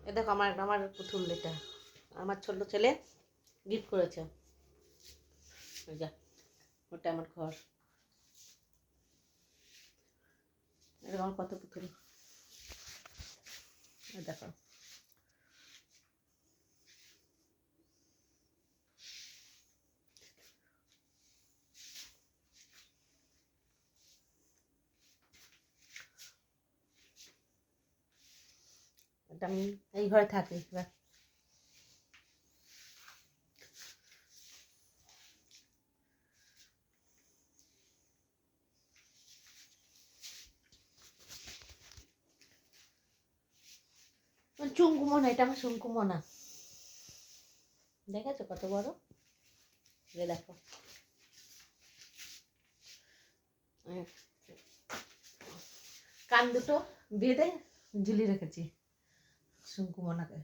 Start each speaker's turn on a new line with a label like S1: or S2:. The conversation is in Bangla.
S1: এ দেখো আমার আমার পুতুল, এটা আমার ছোট ছেলে গিফট করেছে। ওই যা, ওটা আমার ঘর। এরকম আমার কত পুতুল, দেখো। এটা আমি এই ঘরে থাকি। চুমকুমনা, এটা আমার চুমকুমনা, দেখেছো কত বড়? দেখো কান দুটো বেঁধে ঝুলিয়ে রেখেছি চুমকুমনাকে।